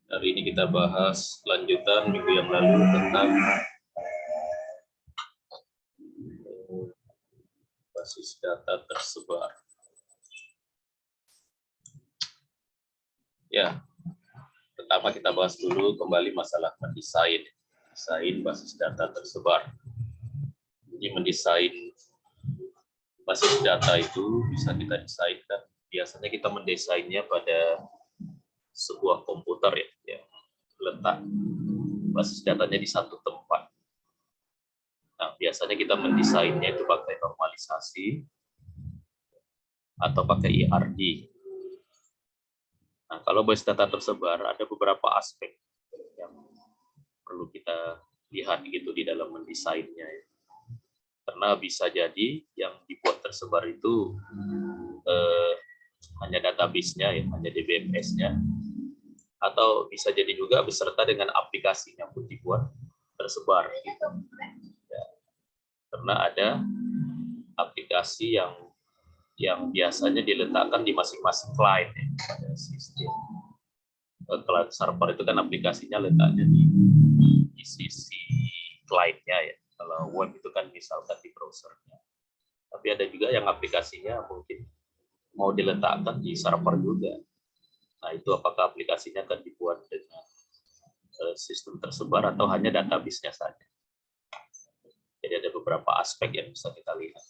Hari ini kita bahas lanjutan minggu yang lalu tentang basis data tersebar. Ya, pertama kita bahas dulu kembali masalah mendesain basis data tersebar. Jadi mendesain basis data itu bisa kita desainkan. Biasanya kita mendesainnya pada sebuah komputer ya, letak basis datanya di satu tempat. Nah, biasanya kita mendesainnya itu pakai normalisasi atau pakai IRD. Nah, kalau basis data tersebar ada beberapa aspek yang perlu kita lihat gitu di dalam mendesainnya. Karena bisa jadi yang dibuat tersebar itu hanya database-nya ya, hanya DBMS-nya, atau bisa jadi juga beserta dengan aplikasinya pun dibuat tersebar. Gitu. Ya. Karena ada aplikasi yang biasanya diletakkan di masing-masing client ya, pada sistem. Client server itu kan aplikasinya letaknya di sisi client-nya ya. Kalau web itu kan misalkan di browser-nya. Tapi ada juga yang aplikasinya mungkin mau diletakkan di server juga. Nah, itu apakah aplikasinya akan dibuat dengan sistem tersebar atau hanya database-nya saja. Jadi ada beberapa aspek yang bisa kita lihat.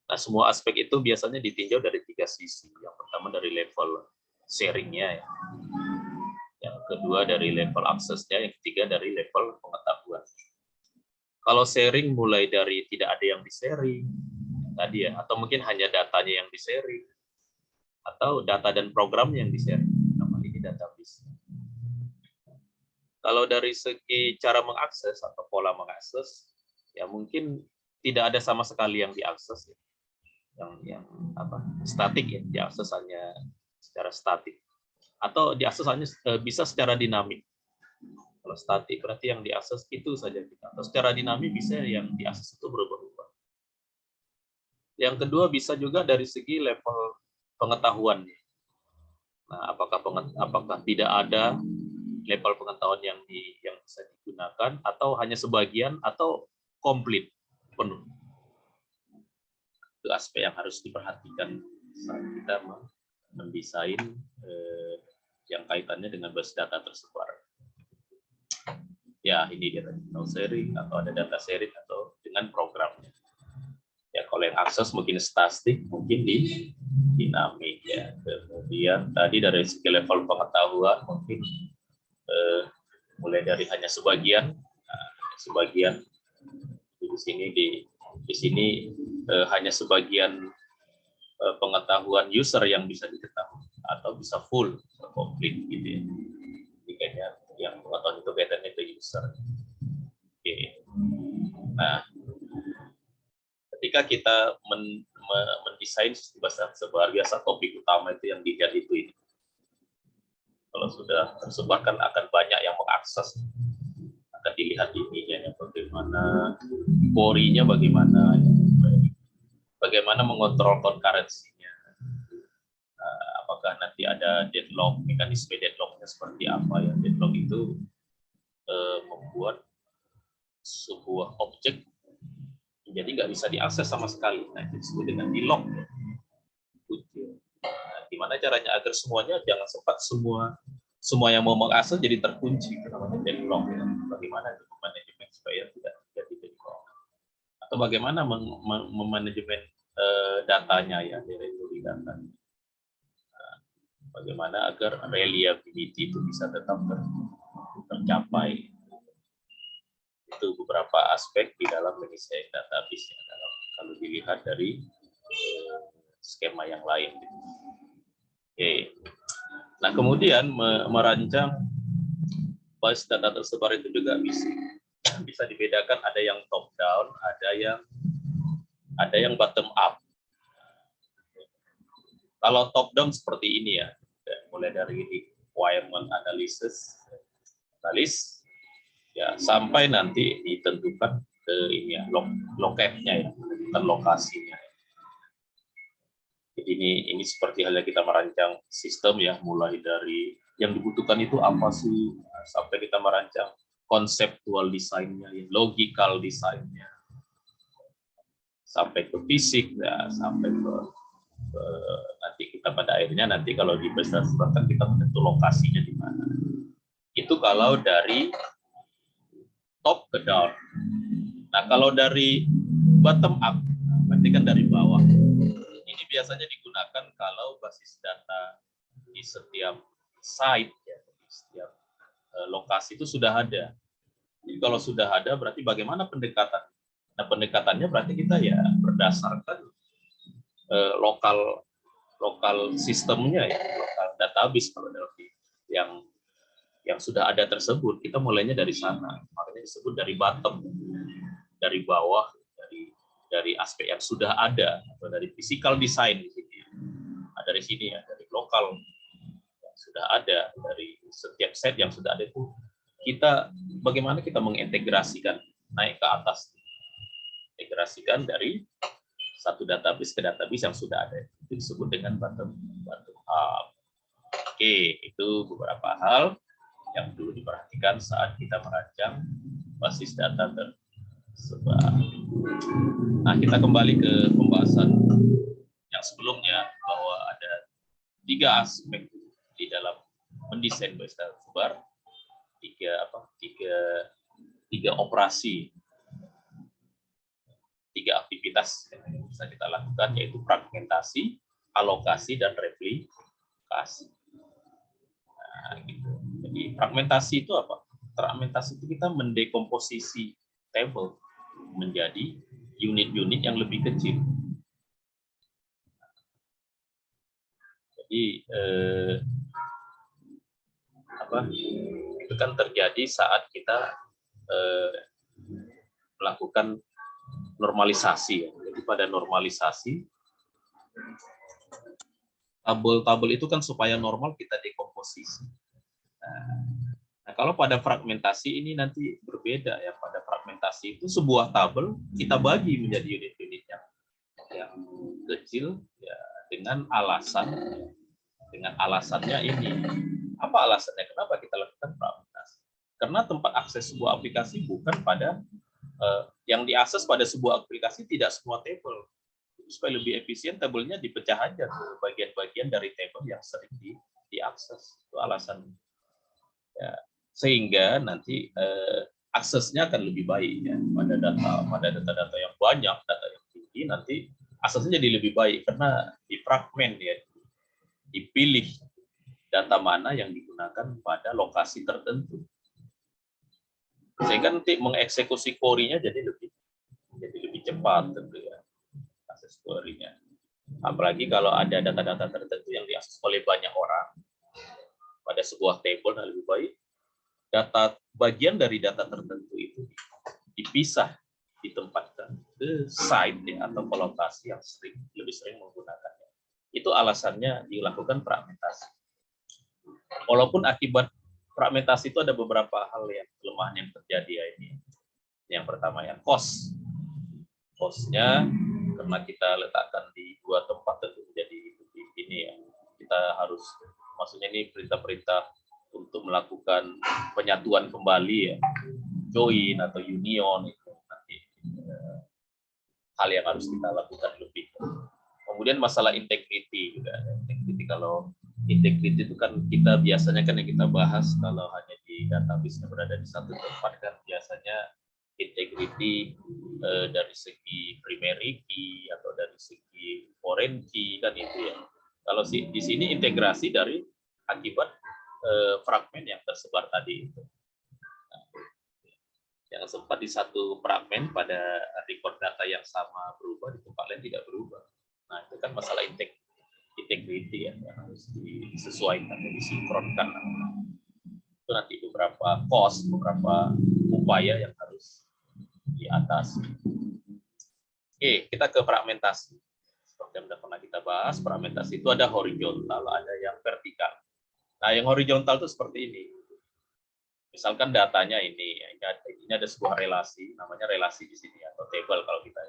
Nah, semua aspek itu biasanya ditinjau dari 3 sisi. Yang pertama dari level sharing-nya, ya. Yang kedua dari level aksesnya, yang ketiga dari level pengetahuan. Kalau sharing mulai dari tidak ada yang di-sharing, tadi ya, atau mungkin hanya datanya yang di-sharing, atau data dan program yang di-sharing, nama ini database. Kalau dari segi cara mengakses atau pola mengakses, ya mungkin tidak ada sama sekali yang diakses, ya. yang statik ya, diakses hanya secara statik, atau diakses hanya bisa secara dinamik. Kalau statik berarti yang diakses itu saja, atau secara dinamik bisa yang diakses itu berubah-ubah. Yang kedua bisa juga dari segi level pengetahuan. Nah, apakah tidak ada level pengetahuan yang bisa digunakan, atau hanya sebagian, atau komplit penuh. Itu aspek yang harus diperhatikan saat kita mendesain yang kaitannya dengan basis data tersebar. Ya, ini dia tadi, no sharing, atau ada data sharing, atau dengan programnya. Ya, kalau yang akses mungkin statik, mungkin di dinamik ya. Kemudian tadi dari segi level pengetahuan mungkin mulai dari hanya sebagian di sini hanya sebagian pengetahuan user yang bisa diketahui, atau bisa full komplit gitu ya. Jadi kayaknya yang pengetahuan itu kaitannya ke user. Oke. Nah, ketika kita mendesain sistem basis data tersebar, biasa topik utama itu yang dilihat itu ini. Kalau sudah tersebar kan akan banyak yang mengakses, akan dilihat ininya bagaimana, query-nya bagaimana, bagaimana mengontrol concurrency-nya, apakah nanti ada deadlock, mekanisme deadlock-nya seperti apa ya. Deadlock itu membuat sebuah objek jadi nggak bisa diakses sama sekali. Nah, itu disebut dengan di-lock. Nah, gimana caranya agar semuanya jangan sempat semua yang mau mengakses jadi terkunci, itu namanya deadlock. Ya. Bagaimana itu manajemen supaya tidak terjadi deadlock? Atau bagaimana memanajemen datanya ya, directory datanya. Nah, bagaimana agar reliability itu bisa tetap tercapai. Itu beberapa aspek di dalam mendesain database ya, kalau dilihat dari skema yang lain. Oke. Nah, kemudian merancang basis data tersebar itu juga bisa dibedakan, ada yang top down, ada yang bottom up. Kalau top down seperti ini ya, mulai dari requirement analysis ya, sampai nanti ditentukan ke ini ya, loketnya ya, dan lokasinya. Jadi ini seperti halnya kita merancang sistem ya, mulai dari yang dibutuhkan itu apa sih, sampai kita merancang konseptual desainnya, logical desainnya, sampai ke fisik, ya, sampai ke nanti kita pada akhirnya nanti kalau di kan kita menentu lokasinya di mana. Itu kalau dari top ke down. Nah, kalau dari bottom up, berarti kan dari bawah. Ini biasanya digunakan kalau basis data di setiap site, ya, di setiap lokasi itu sudah ada. Jadi kalau sudah ada, berarti bagaimana pendekatan? Nah, pendekatannya berarti kita ya berdasarkan lokal sistemnya, ya, lokal database kalau yang sudah ada tersebut, kita mulainya dari sana. Makanya disebut dari bottom, dari bawah, dari aspek yang sudah ada, atau dari physical design di sini. Nah, dari sini ya, dari lokal yang sudah ada, dari setiap set yang sudah ada itu, kita bagaimana kita mengintegrasikan naik ke atas, integrasikan dari satu database ke database yang sudah ada, itu disebut dengan bottom up. Oke, itu beberapa hal yang perlu diperhatikan saat kita merancang basis data tersebar. Nah, kita kembali ke pembahasan yang sebelumnya, bahwa ada 3 aspek di dalam mendesain basis data tersebar, tiga operasi, 3 aktivitas yang bisa kita lakukan, yaitu fragmentasi, alokasi, dan replikasi. Nah, gitu. Jadi fragmentasi itu apa? Fragmentasi itu kita mendekomposisi table menjadi unit-unit yang lebih kecil. Jadi itu kan terjadi saat kita melakukan normalisasi. Jadi pada normalisasi, tabel-tabel itu kan supaya normal kita dekomposisi. Nah, kalau pada fragmentasi ini nanti berbeda ya. Pada fragmentasi itu sebuah tabel kita bagi menjadi unit-unit yang kecil, ya, dengan alasannya ini. Apa alasannya? Kenapa kita lakukan fragmentasi? Karena tempat akses sebuah aplikasi bukan pada yang diakses pada sebuah aplikasi tidak semua table. Supaya lebih efisien, tabelnya dipecah aja ke bagian-bagian dari table yang sering diakses. Itu alasannya. Ya, sehingga nanti aksesnya akan lebih baik ya, pada data-data yang banyak, data yang tinggi, nanti aksesnya jadi lebih baik karena difragmen ya, dipilih data mana yang digunakan pada lokasi tertentu, sehingga nanti mengeksekusi query-nya jadi lebih cepat tentu ya, akses query-nya. Apalagi kalau ada data-data tertentu yang diakses oleh banyak orang pada sebuah table, nah lebih baik bagian dari data tertentu itu dipisah, ditempatkan ke site ya, atau ke lokasi yang lebih sering menggunakannya. Itu alasannya dilakukan fragmentasi. Walaupun akibat fragmentasi itu ada beberapa hal yang kelemahan yang terjadi ya ini. Yang pertama ya cost. Cost-nya karena kita letakkan di 2 tempat tentu menjadi ini ya. Kita harus, maksudnya ini perintah-perintah untuk melakukan penyatuan kembali ya, join atau union, itu nanti hal yang harus kita lakukan lebih. Kemudian masalah integrity juga. Kalau integrity itu kan kita biasanya kan yang kita bahas kalau hanya di database-nya berada di satu tempat kan biasanya integrity dari segi primary key atau dari segi foreign key kan itu ya. Kalau di sini integrasi dari akibat fragmen yang tersebar tadi itu. Yang sempat di satu fragmen pada record data yang sama berubah, di tempat lain tidak berubah. Nah, itu kan masalah integrity ya, yang harus disesuaikan, disinkronkan. Itu nanti beberapa cost, beberapa upaya yang harus diatasi. Oke, kita ke fragmentasi. Seperti yang sudah pernah kita bahas, fragmentasi itu ada horizontal, ada yang vertikal. Nah, yang horizontal itu seperti ini. Misalkan datanya ini ada sebuah relasi, namanya relasi di sini atau table kalau kita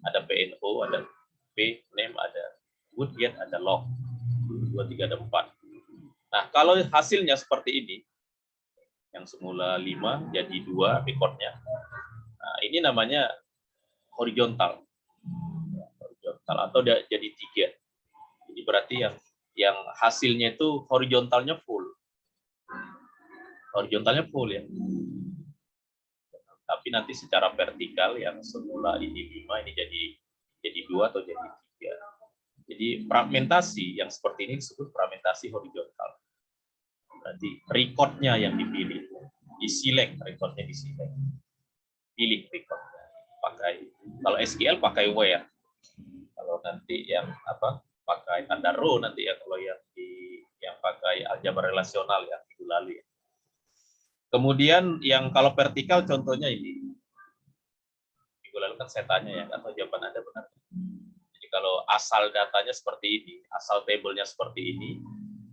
ada PNO, ada P name, ada would get, ada log 2, 3, ada 4. Nah, kalau hasilnya seperti ini, yang semula 5 jadi 2 recordnya. Nah, ini namanya horizontal. Horizontal atau jadi 3. Jadi berarti yang hasilnya itu horizontalnya full. Horizontalnya full ya. Tapi nanti secara vertikal yang semula ini 5 ini jadi 2 atau jadi 3. Jadi fragmentasi yang seperti ini disebut fragmentasi horizontal. Berarti recordnya yang dipilih, diselect, recordnya diselect. Pilih recordnya. Pakai, kalau SQL pakai where. Kalau nanti yang pakai tanda row nanti ya, kalau yang pakai aljabar relasional ya minggu lalu ya. Kemudian yang kalau vertikal contohnya ini. Minggu lalu kan saya tanya ya, atau jawaban Anda benar. Jadi kalau asal datanya seperti ini, asal tabelnya seperti ini,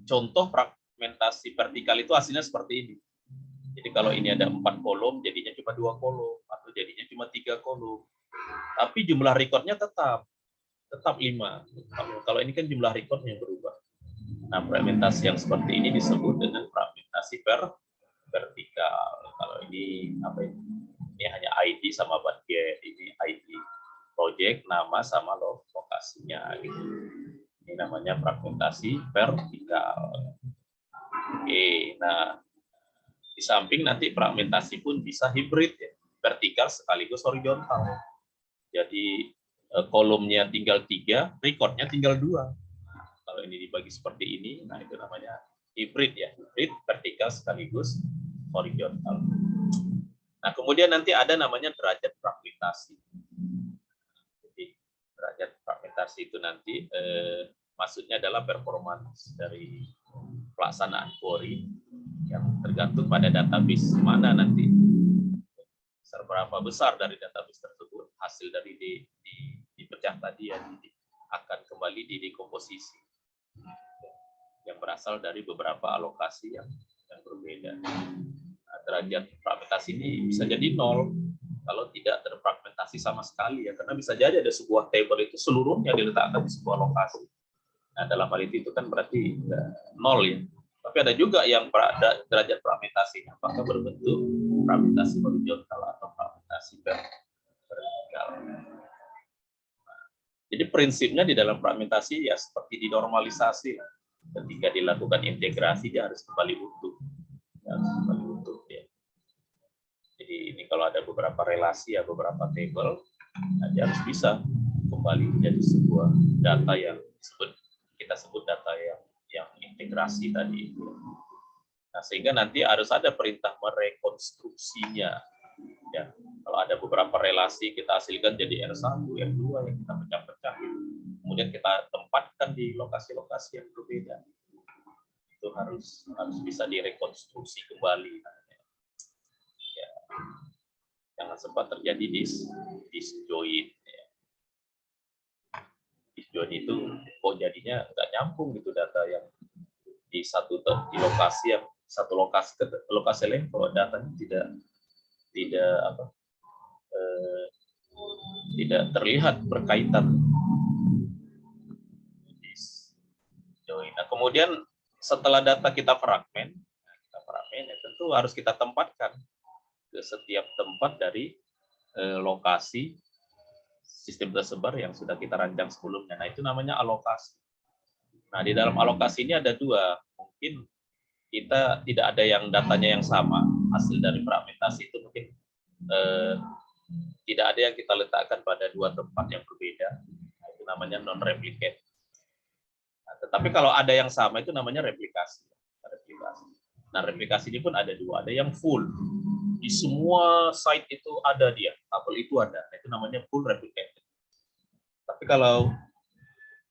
contoh fragmentasi vertikal itu hasilnya seperti ini. Jadi kalau ini ada 4 kolom, jadinya cuma 2 kolom, atau jadinya cuma 3 kolom. Tapi jumlah recordnya tetap 5. Kalau ini kan jumlah recordnya yang berubah. Nah, fragmentasi yang seperti ini disebut dengan fragmentasi vertikal. Kalau ini apa ini? Ini hanya ID sama budget, ini ID project, nama sama lokasinya gitu. Ini namanya fragmentasi vertikal. Oke, nah di samping nanti fragmentasi pun bisa hibrid ya, vertikal sekaligus horizontal. Jadi kolomnya tinggal 3, recordnya tinggal 2. Kalau ini dibagi seperti ini, nah itu namanya hibrid ya, hibrid vertikal sekaligus horizontal. Nah, kemudian nanti ada namanya derajat fragmentasi. Jadi derajat fragmentasi itu nanti maksudnya adalah performance dari pelaksanaan query yang tergantung pada database mana nanti. Seberapa besar dari database tersebut hasil dari dipecah tadi ya akan kembali dikomposisi yang berasal dari beberapa alokasi yang berbeda. Nah, derajat fragmentasi ini bisa jadi 0 kalau tidak terfragmentasi sama sekali ya, karena bisa jadi ada sebuah table itu seluruhnya diletakkan di sebuah lokasi. Nah, dalam hal itu kan berarti 0 ya. Tapi ada juga yang derajat fragmentasi apakah berbentuk fragmentasi horizontal atau fragmentasi vertikal. Jadi prinsipnya di dalam fragmentasi ya seperti dinormalisasi. Ketika dilakukan integrasi dia harus kembali utuh. Ya. Jadi ini kalau ada beberapa relasi ya beberapa table, nah dia harus bisa kembali menjadi sebuah data yang kita sebut data yang integrasi tadi itu. Nah, sehingga nanti harus ada perintah merekonstruksinya. Ya, kalau ada beberapa relasi kita hasilkan jadi R1, R2 yang kita pecah-pecah, kemudian kita tempatkan di lokasi-lokasi yang berbeda. Itu harus bisa direkonstruksi kembali. Ya. Jangan sempat terjadi disjoin. Ya. Disjoin itu kok jadinya nggak nyambung gitu data yang di lokasi yang satu lokasi ke lokasi lain, kalau datanya tidak terlihat berkaitan. Nah, kemudian setelah data kita fragmen ya tentu harus kita tempatkan ke setiap tempat dari lokasi sistem tersebar yang sudah kita rancang sebelumnya. Nah, itu namanya alokasi. Nah, di dalam alokasi ini ada 2. Mungkin kita tidak ada yang datanya yang sama, hasil dari fragmentasi itu mungkin tidak ada yang kita letakkan pada 2 tempat yang berbeda. Nah, itu namanya non-replicate. Nah, tetapi kalau ada yang sama itu namanya replikasi. Nah, replikasi ini pun ada 2. Ada yang full. Di semua site itu ada dia, tabel itu ada. Nah, itu namanya full replicate. Tapi kalau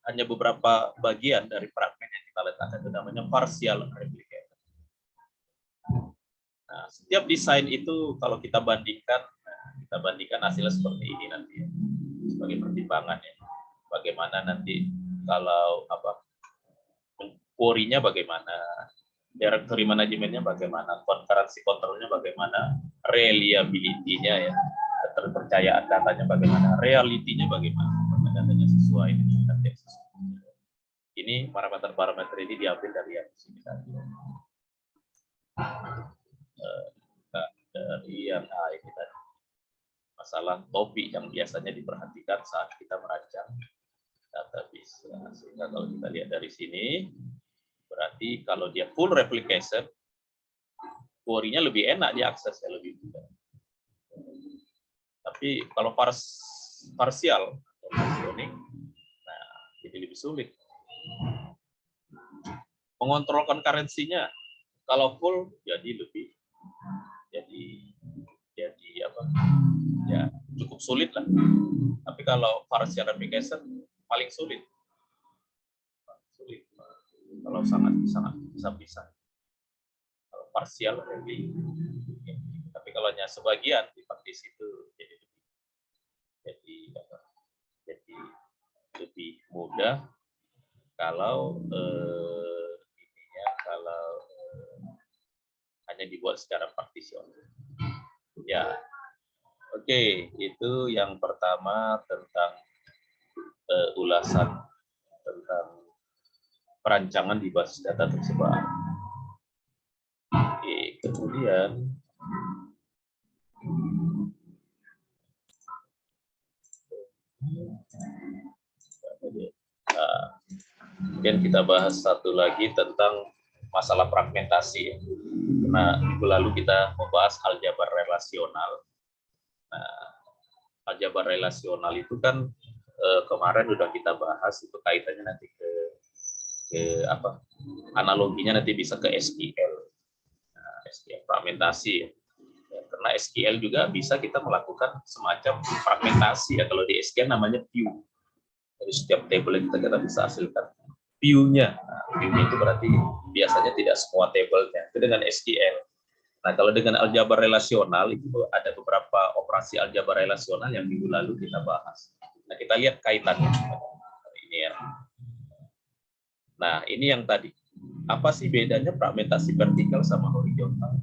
hanya beberapa bagian dari fragmen yang kita letakkan itu namanya partial replicate. Nah, setiap desain itu kalau kita bandingkan hasilnya seperti ini nanti ya, sebagai pertimbangan ya. Bagaimana nanti kalau query-nya bagaimana, directory manajemennya bagaimana, concurrency control-nya bagaimana, reliability-nya ya, keterpercayaan datanya bagaimana, reality-nya bagaimana, datanya sesuai dengan teks. ini parameter-parameter ini diambil dari yang di sini tadi. Dari yang ini tadi. Masalah topik yang biasanya diperhatikan saat kita merancang database. Sehingga kalau kita lihat dari sini, berarti kalau dia full replication, query-nya lebih enak diaksesnya, lebih mudah. Tapi kalau parsial, nah jadi lebih sulit. Mengontrol concurrency-nya kalau full jadi lebih jadi apa? Ya cukup sulit lah. Tapi kalau partial replication paling sulit. Kalau sangat bisa. Kalau parsial lebih. Tapi kalau hanya sebagian dipakai situ jadi lebih mudah kalau hanya dibuat secara partisional. Ya, oke, itu yang pertama tentang ulasan tentang perancangan di basis data tersebar. Oke, kemudian kemudian kita bahas satu lagi tentang masalah fragmentasi. Nah, minggu lalu kita membahas aljabar relasional. Nah, aljabar relasional itu kan kemarin udah kita bahas, itu kaitannya nanti ke apa? Analoginya nanti bisa ke SQL. Nah, SQL fragmentasi ya. Karena SQL juga bisa kita melakukan semacam fragmentasi ya. Kalau di SQL namanya view. Jadi setiap table yang kita bisa hasilkan view-nya. Nah, view-nya itu berarti biasanya tidak semua table-nya. Itu dengan SQL. Nah, kalau dengan aljabar relasional itu ada beberapa operasi aljabar relasional yang minggu lalu kita bahas. Nah, kita lihat kaitannya. Ini ya. Nah, ini yang tadi. Apa sih bedanya fragmentasi vertikal sama horizontal?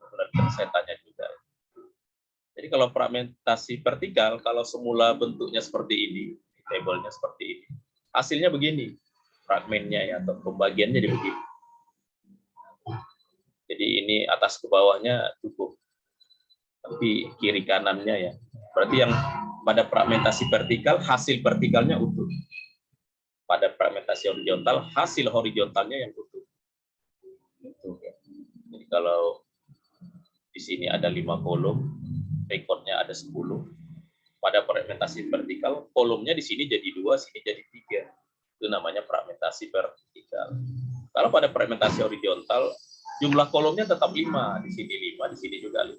Kemudian saya tanya juga. Jadi kalau fragmentasi vertikal, kalau semula bentuknya seperti ini, tabelnya seperti ini, hasilnya begini, fragmennya ya, atau pembagiannya jadi begini. Jadi ini atas ke bawahnya cukup, tapi kiri kanannya ya. Berarti yang pada fragmentasi vertikal, hasil vertikalnya utuh. Pada fragmentasi horizontal, hasil horizontalnya yang utuh. Jadi kalau di sini ada 5 kolom, rekodnya ada 10. Pada fragmentasi vertikal, kolomnya di sini jadi 2, sini jadi 3. Itu namanya fragmentasi vertikal. Kalau pada fragmentasi horizontal, jumlah kolomnya tetap 5, di sini 5, di sini juga 5.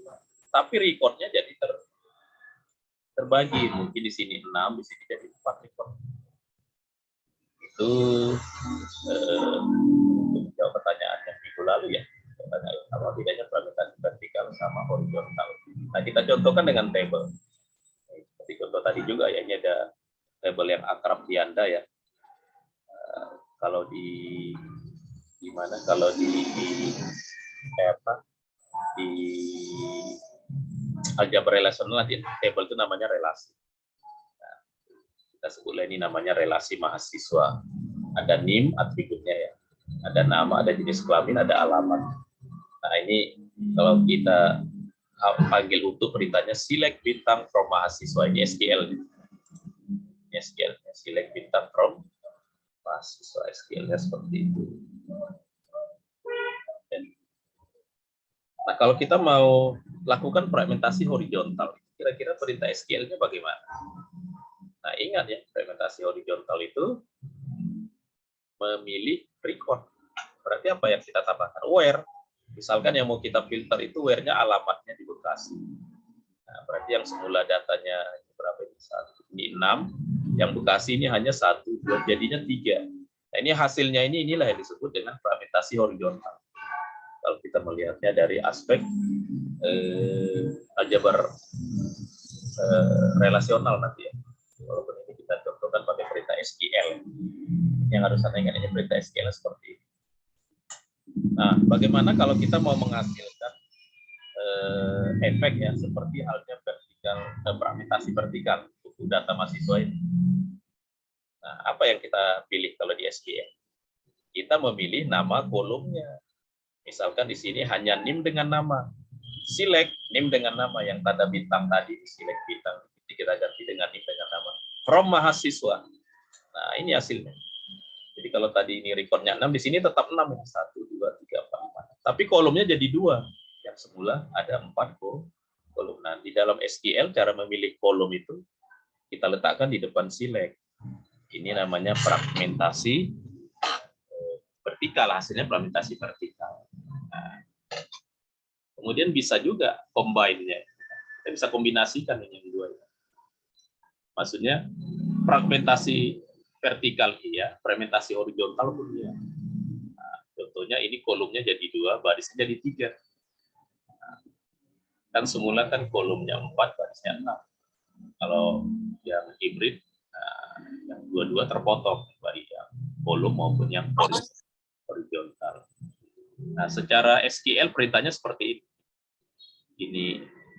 Tapi recordnya jadi terbagi, mungkin di sini 6, di sini jadi 4 record. Itu untuk menjawab pertanyaan yang minggu lalu ya. Apa bedanya fragmentasi vertikal sama horizontal? Nah, kita contohkan dengan table. Seperti contoh tadi juga ya, ini ada table yang akrab di Anda ya. Kalau di mana? Kalau di aljabar relasional nanti table itu namanya relasi. Nah, kita sebutlah ini namanya relasi mahasiswa. Ada NIM atributnya ya. Ada nama, ada jenis kelamin, ada alamat. Nah, ini kalau kita panggil utuh perintahnya select bintang from mahasiswa, ini SQL. Ini SQL, select bintang from mahasiswa, SQL-nya seperti itu. Nah, kalau kita mau lakukan fragmentasi horizontal, kira-kira perintah SQL-nya bagaimana? Nah, ingat ya, fragmentasi horizontal itu memilih record. Berarti apa yang kita tambahkan? Where. Misalkan yang mau kita filter itu where-nya alamatnya di Bekasi. Nah, berarti yang semula datanya berapa ini? 1, ini 6, yang Bekasi ini hanya 1, 2, jadinya 3. Nah, ini hasilnya inilah yang disebut dengan fragmentasi horizontal. Kalau kita melihatnya dari aspek aljabar relasional nanti ya. Walaupun ini kita contohkan pakai perintah SQL. Yang harus Anda ingat ini perintah SQL seperti ini. Nah, bagaimana kalau kita mau menghasilkan efek ya, seperti halnya vertikal, fragmentasi vertikal untuk data mahasiswa ini. Nah, apa yang kita pilih kalau di SQL? Kita memilih nama kolomnya. Misalkan di sini hanya NIM dengan nama. Select NIM dengan nama yang tanda bintang tadi, select bintang. Kita ganti dengan NIM dengan nama. From mahasiswa. Nah, ini hasilnya. Jadi kalau tadi ini recordnya 6, di sini tetap 6. 1, 2, 3, 4, 5. Tapi kolomnya jadi 2. Yang semula ada 4 kolom. Nah, di dalam SQL, cara memilih kolom itu, kita letakkan di depan select. Ini namanya fragmentasi vertikal, hasilnya fragmentasi vertikal. Nah, kemudian bisa juga combine-nya. Kita bisa kombinasikan ini yang dua. Maksudnya fragmentasi vertikal iya, fragmentasi horizontal pun iya. Nah, contohnya ini kolomnya jadi 2, barisnya jadi 3. Nah, kan semula kan kolomnya 4, barisnya 6. Kalau yang hibrid, yang dua-dua terpotong, baik yang kolom maupun yang horizontal. Nah, secara SQL perintahnya seperti ini. Ini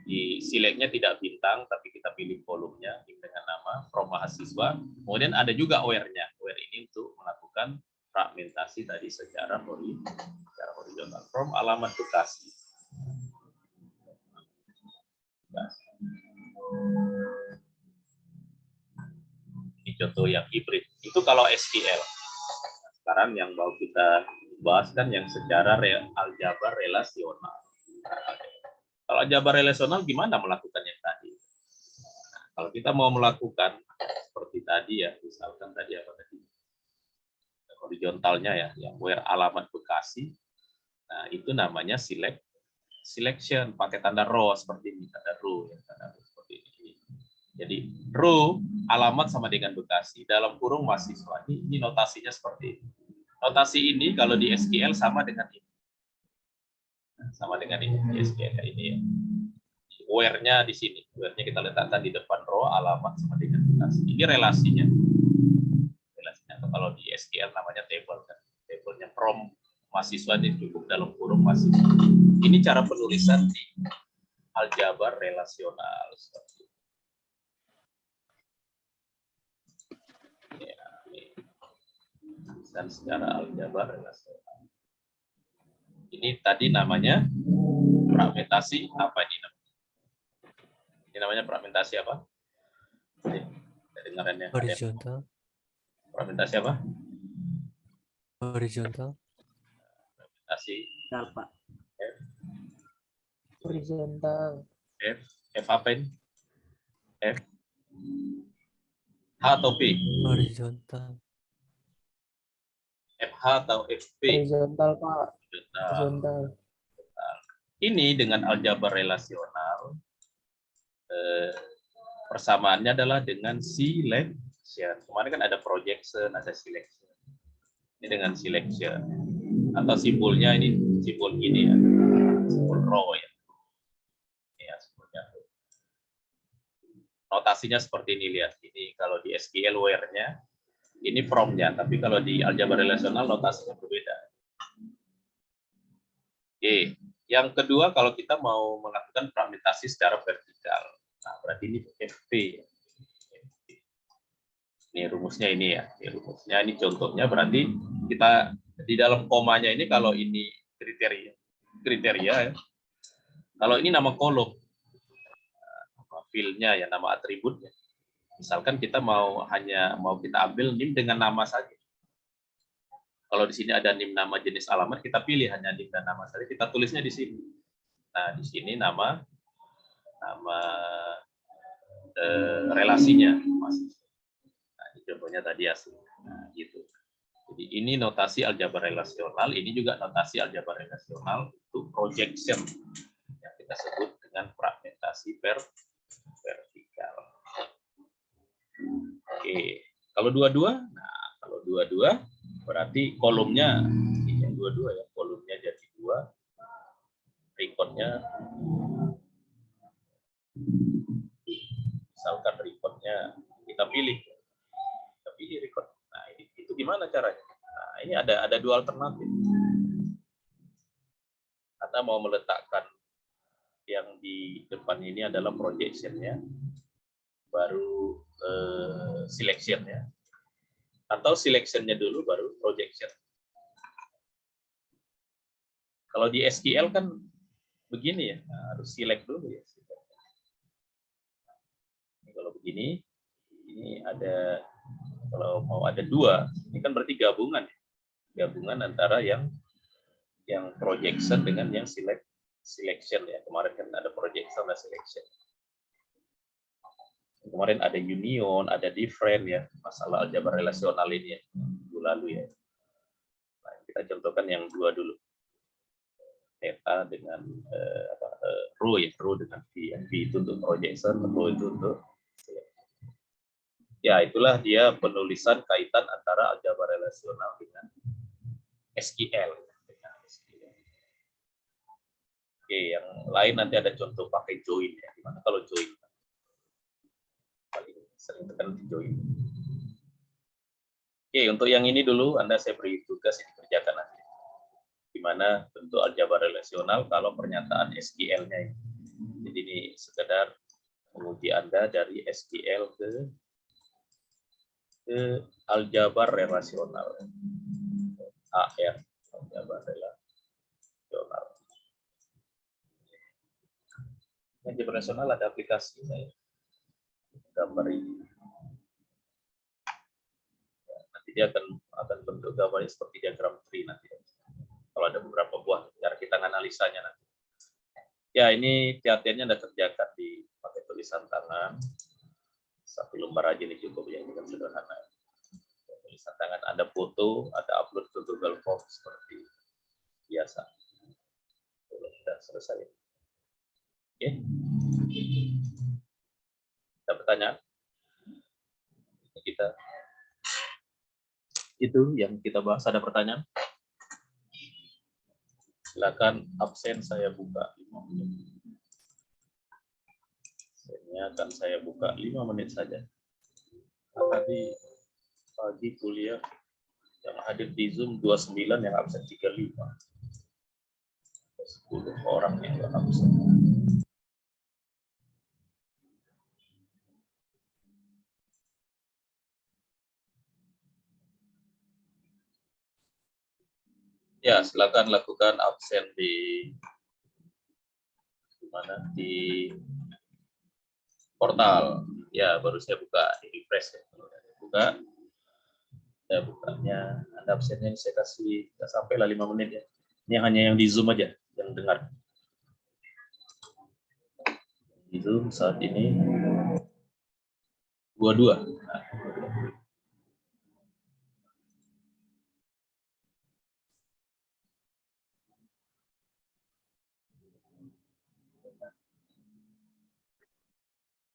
di selectnya tidak bintang, tapi kita pilih kolomnya dengan nama from mahasiswa. Kemudian ada juga where-nya. Where ini untuk melakukan fragmentasi tadi secara horizontal. From alamat Bekasi. Ini contoh yang hibrid. Itu kalau SQL. Sekarang yang mau kita bahas kan yang secara aljabar relasional. Kalau aljabar relasional gimana melakukan yang tadi? Nah, kalau kita mau melakukan seperti tadi ya, misalkan tadi apa tadi? Horizontalnya ya, yang where alamat Bekasi. Nah, itu namanya selection pakai tanda row seperti ini, tanda row seperti ini. Jadi row alamat sama dengan Bekasi, dalam kurung mahasiswa. Ini notasinya seperti ini. Notasi ini kalau di SQL sama dengan ini. Sama dengan ini di SQL ini ya. Where-nya di sini. Where-nya kita letakkan di depan row alamat sama dengan Bekasi. Ini relasinya. Atau kalau di SQL namanya table kan. Table-nya from mahasiswa ini cukup dalam kurung mahasiswa. Ini cara penulisan di aljabar relasional. Ya, dan secara aljabar relasional. Ini tadi namanya fragmentasi apa ini namanya? Ini namanya fragmentasi apa? Dengarannya. Horizontal. Fragmentasi apa? Horizontal. Fragmentasi. Pak. F. Horizontal. F apa ini? F. H atau P? Horizontal. FH atau FP? Horizontal, Pak. Horizontal. Ini dengan aljabar relasional persamaannya adalah dengan selection. Kemarin kan ada projection, ada selection. Ini dengan selection. Atau simbolnya ini simbol gini ya, simbol row ya. Ya, simbolnya. Notasinya seperti ini, lihat. Ini kalau di SQL where-nya, ini from-nya. Tapi kalau di aljabar relasional notasinya berbeda. Oke. Yang kedua, kalau kita mau melakukan fragmentasi secara vertikal. Nah, berarti ini FP. Ini rumusnya ini ya. Ini rumusnya, ini contohnya berarti kita di dalam komanya ini kalau ini kriteria ya. Kalau ini nama kolom, nama field-nya ya, nama atributnya. Misalkan kita mau kita ambil NIM dengan nama saja. Kalau di sini ada NIM nama jenis alamat, kita pilih hanya NIM dan nama saja. Kita tulisnya di sini. Nah, di sini nama relasinya. Nah, ini contohnya tadi hasil. Nah, gitu. Jadi ini notasi aljabar relasional, ini juga notasi aljabar relasional untuk projection yang kita sebut dengan fragmentasi vertikal. Oke, kalau dua-dua, nah kalau dua-dua berarti kolomnya ini yang dua-dua ya, kolomnya jadi 2, recordnya misalkan recordnya kita pilih record. Nah, itu gimana caranya? Nah, ini ada 2 alternatif. Anda mau meletakkan yang di depan ini adalah projection-nya, baru selection-nya. Atau selection-nya dulu baru projection. Kalau di SQL kan begini ya, harus select dulu ya. Kalau begini, ini ada, kalau mau ada dua, ini kan berarti gabungan, gabungan antara yang projection dengan yang selection ya. Kemarin kan ada projection dan selection. Kemarin ada union, ada different ya, masalah aljabar relasional ini ya, minggu lalu ya. Nah, kita contohkan yang dua dulu. Theta dengan row ya, row dengan V. V itu untuk projection, row itu untuk ya, itulah dia penulisan kaitan antara aljabar relasional dengan SQL. Oke, yang lain nanti ada contoh pakai join ya. Gimana kalau join? Paling sering tekan di join. Oke, untuk yang ini dulu Anda saya beri tugas ini kerjakan nanti. Gimana bentuk aljabar relasional kalau pernyataan SQL-nya ini. Jadi ini sekedar menguji Anda dari SQL ke aljabar relasional. AR, aljabar relasional. Aljabar relasional ada aplikasinya ya. Gambar ini. Ya, nanti dia akan bentuk gambarnya seperti diagram tree nanti. Kalau ada beberapa buah, cara kita analisanya nanti. Ya, ini latihannya Anda kerjakan di pakai tulisan tangan. Satu lembar aja ini cukup ya, ini kan sederhana. Tulisan tangan, ada foto, ada upload ke Google Form seperti biasa. Sudah selesai. Oke. Ada pertanyaan? Kita itu yang kita bahas, ada pertanyaan? Silakan absen saya buka 5 menit. Absennya akan saya buka 5 menit saja. Tadi pagi kuliah yang hadir di Zoom 29, yang absen 35. 10 orang yang absen. Ya, silakan lakukan absen di mana, di portal. Ya, baru saya buka di refresh ya. Buka. Saya bukanya, Anda absennya saya kasih nggak sampai lah 5 menit ya. Ini hanya yang di Zoom aja yang dengar. Di Zoom saat ini 22. Nah,